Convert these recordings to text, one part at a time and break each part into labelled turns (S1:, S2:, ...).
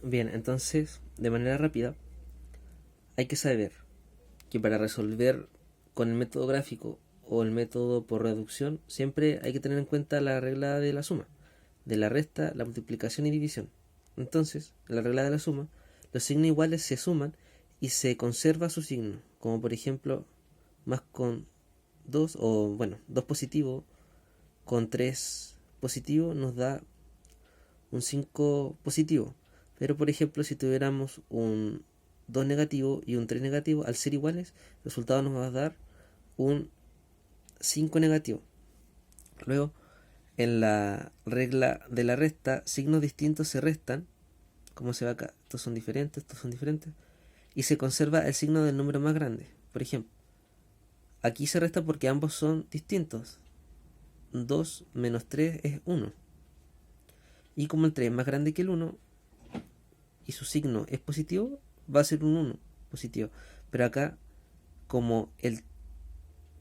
S1: Bien, entonces, de manera rápida, hay que saber que para resolver con el método gráfico o el método por reducción, siempre hay que tener en cuenta la regla de la suma, de la resta, la multiplicación y división. Entonces, en la regla de la suma, los signos iguales se suman y se conserva su signo, como por ejemplo, más con 2 o bueno, 2 positivo con 3 positivo nos da un 5 positivo. Pero por ejemplo, si tuviéramos un 2 negativo y un 3 negativo, al ser iguales, el resultado nos va a dar un 5 negativo. Luego, en la regla de la resta, signos distintos se restan, como se ve acá, estos son diferentes, y se conserva el signo del número más grande. Por ejemplo, aquí se resta porque ambos son distintos. 2 menos 3 es 1. Y como el 3 es más grande que el 1 y su signo es positivo, va a ser un 1 positivo. Pero acá, como el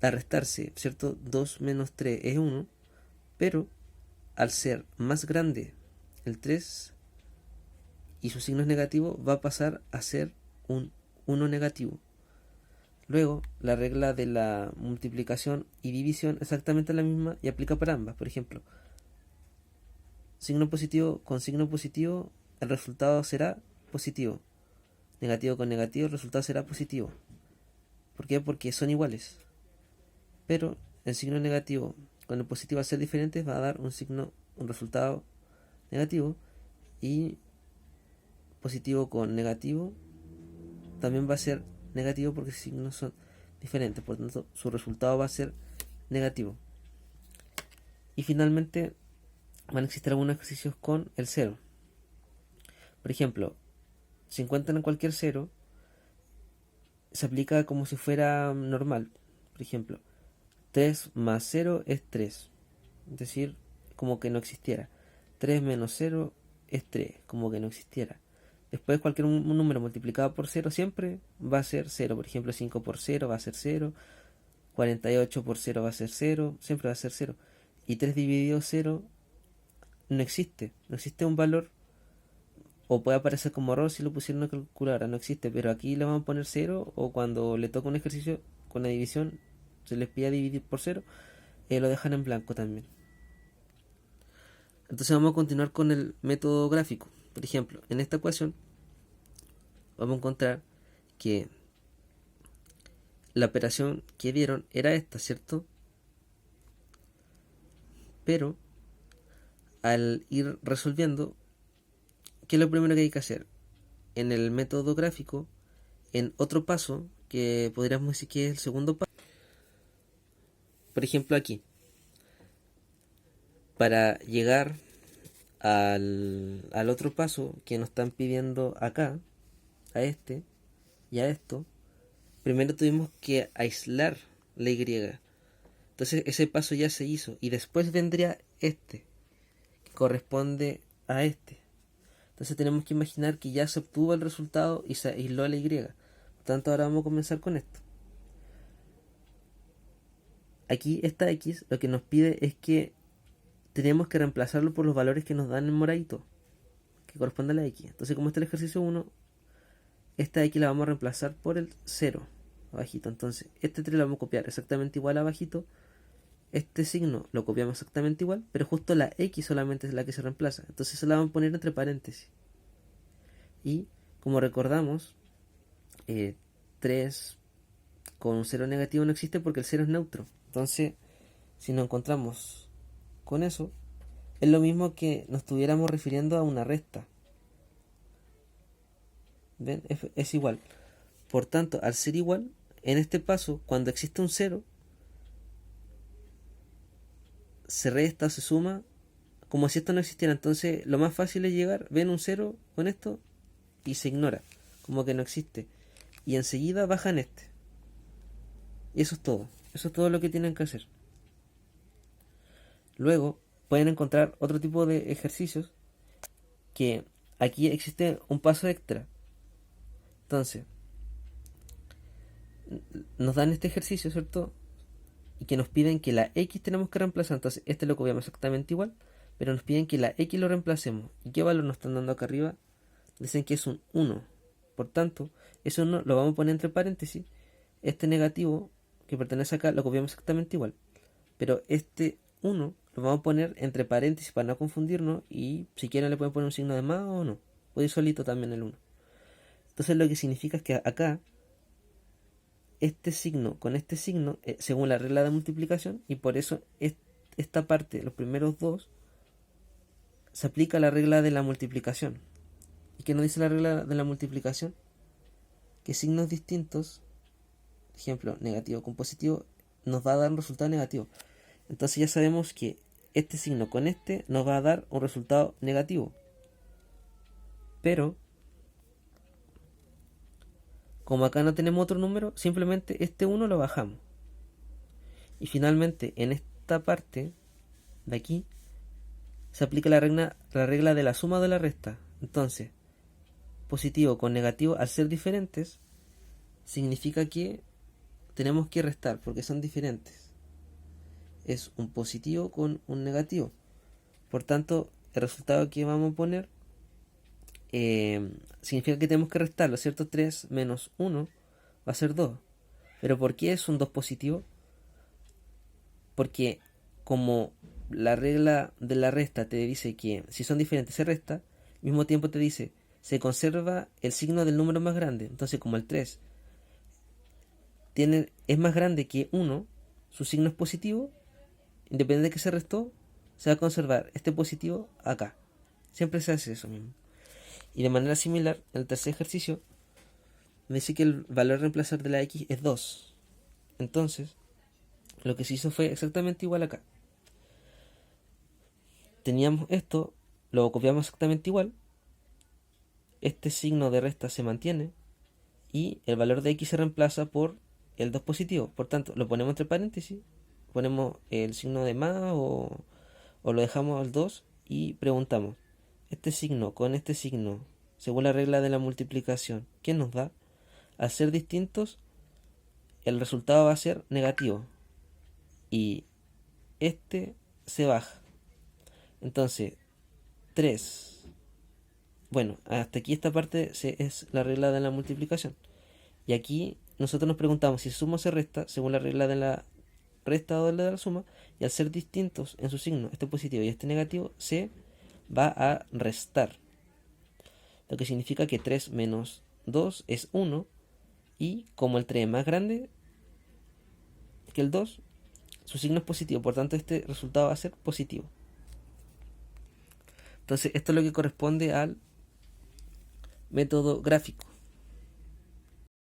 S1: al restarse, ¿cierto? 2 menos 3 es 1, pero al ser más grande el 3 y su signo es negativo, va a pasar a ser un 1 negativo. Luego, la regla de la multiplicación y división es exactamente la misma y aplica para ambas. Por ejemplo, signo positivo con signo positivo, el resultado será positivo. Negativo con negativo, el resultado será positivo. ¿Por qué? Porque son iguales. Pero el signo negativo con el positivo al ser diferentes va a dar un resultado negativo, y positivo con negativo también va a ser negativo porque sus signos son diferentes, por lo tanto su resultado va a ser negativo. Y finalmente van a existir algunos ejercicios con el cero. Por ejemplo, si encuentran cualquier cero, se aplica como si fuera normal. Por ejemplo, 3 más 0 es 3, es decir, como que no existiera. 3 menos 0 es 3, como que no existiera. Después cualquier número multiplicado por 0 siempre va a ser 0. Por ejemplo, 5 por 0 va a ser 0. 48 por 0 va a ser 0. Siempre va a ser 0. Y 3 dividido 0 no existe. No existe un valor. O puede aparecer como error si lo pusieron en una calculadora. No existe. Pero aquí le vamos a poner 0. O cuando le toca un ejercicio con la división, se les pide dividir por 0. Lo dejan en blanco también. Entonces vamos a continuar con el método gráfico. Por ejemplo, en esta ecuación vamos a encontrar que la operación que dieron era esta, ¿cierto? Pero al ir resolviendo, ¿qué es lo primero que hay que hacer? En el método gráfico, en otro paso, que podríamos decir que es el segundo paso, por ejemplo aquí, para llegar al otro paso que nos están pidiendo acá, a este y a esto, primero tuvimos que aislar la Y. Entonces ese paso ya se hizo y después vendría este, que corresponde a este. Entonces tenemos que imaginar que ya se obtuvo el resultado y se aisló a la Y. Por tanto, ahora vamos a comenzar con esto. Aquí esta X lo que nos pide es que tenemos que reemplazarlo por los valores que nos dan en moradito, que corresponde a la X. Entonces, como está el ejercicio 1, esta X la vamos a reemplazar por el 0 abajito. Entonces, este 3 lo vamos a copiar exactamente igual abajito. Este signo lo copiamos exactamente igual, pero justo la X solamente es la que se reemplaza. Entonces se la vamos a poner entre paréntesis. Y como recordamos, 3 con un 0 negativo no existe porque el 0 es neutro. Entonces, si nos encontramos con eso, es lo mismo que nos estuviéramos refiriendo a una resta. ¿Ven? Es igual. Por tanto, al ser igual, en este paso, cuando existe un 0, se resta o se suma como si esto no existiera. Entonces, lo más fácil es llegar, ven un 0 con esto y se ignora, como que no existe. Y enseguida bajan este. Y eso es todo. Eso es todo lo que tienen que hacer. Luego, pueden encontrar otro tipo de ejercicios que aquí existe un paso extra. Entonces, nos dan este ejercicio, ¿cierto? Y que nos piden que la X tenemos que reemplazar. Entonces, este lo copiamos exactamente igual, pero nos piden que la X lo reemplacemos. ¿Y qué valor nos están dando acá arriba? dicen que es un 1. Por tanto, eso no lo vamos a poner entre paréntesis. Este negativo que pertenece acá lo copiamos exactamente igual. Pero este 1 lo vamos a poner entre paréntesis para no confundirnos, y si quieren le pueden poner un signo de más o no. Puede ir solito también el 1. Entonces lo que significa es que acá este signo con este signo, según la regla de multiplicación, y por eso esta parte, los primeros dos, se aplica la regla de la multiplicación. ¿Y qué nos dice la regla de la multiplicación? Que signos distintos, ejemplo, negativo con positivo, nos va a dar un resultado negativo. Entonces ya sabemos que este signo con este nos va a dar un resultado negativo. Pero, como acá no tenemos otro número, simplemente este 1 lo bajamos. Y finalmente, en esta parte de aquí, se aplica la regla de la suma o de la resta. Entonces, positivo con negativo, al ser diferentes, significa que tenemos que restar porque son diferentes. Es un positivo con un negativo. Por tanto, el resultado que vamos a poner significa que tenemos que restarlo, ¿cierto? 3 menos 1 va a ser 2. ¿Pero por qué es un 2 positivo? Porque como la regla de la resta te dice que si son diferentes se resta, al mismo tiempo te dice se conserva el signo del número más grande. Entonces, como el 3 es más grande que 1, su signo es positivo, independiente de que se restó, se va a conservar este positivo acá. Siempre se hace eso mismo. Y de manera similar, en el tercer ejercicio, me dice que el valor a reemplazar de la x es 2. Entonces, lo que se hizo fue exactamente igual acá. Teníamos esto, lo copiamos exactamente igual. Este signo de resta se mantiene y el valor de x se reemplaza por el 2 positivo. Por tanto, lo ponemos entre paréntesis, ponemos el signo de más o lo dejamos al 2 y preguntamos, este signo con este signo, según la regla de la multiplicación, ¿qué nos da? Al ser distintos, el resultado va a ser negativo y este se baja. Entonces, 3. Bueno, hasta aquí esta parte es la regla de la multiplicación. Y aquí nosotros nos preguntamos si suma o se resta, según la regla de la resta o de la suma, y al ser distintos en su signo, este positivo y este negativo, se va a restar. Lo que significa que 3 menos 2 es 1, y como el 3 es más grande que el 2, su signo es positivo, por tanto este resultado va a ser positivo. Entonces esto es lo que corresponde al método gráfico.